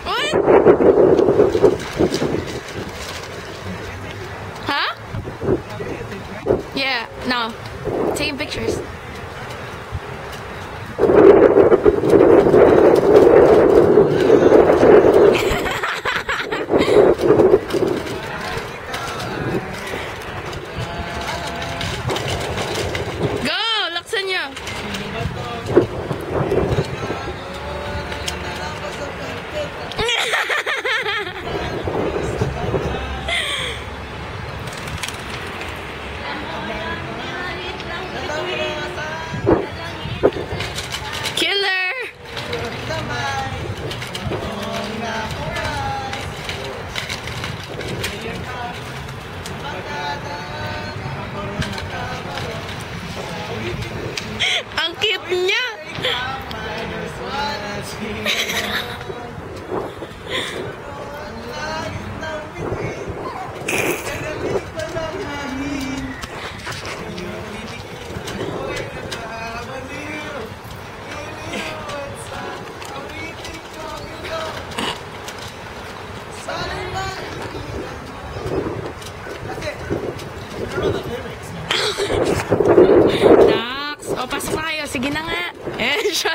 What? Huh? Yeah, no. Taking pictures. Go! Laksan niyo! Killer! Ang cute niya! Dax, o pasok na kayo. Sige na nga. Eh, siya.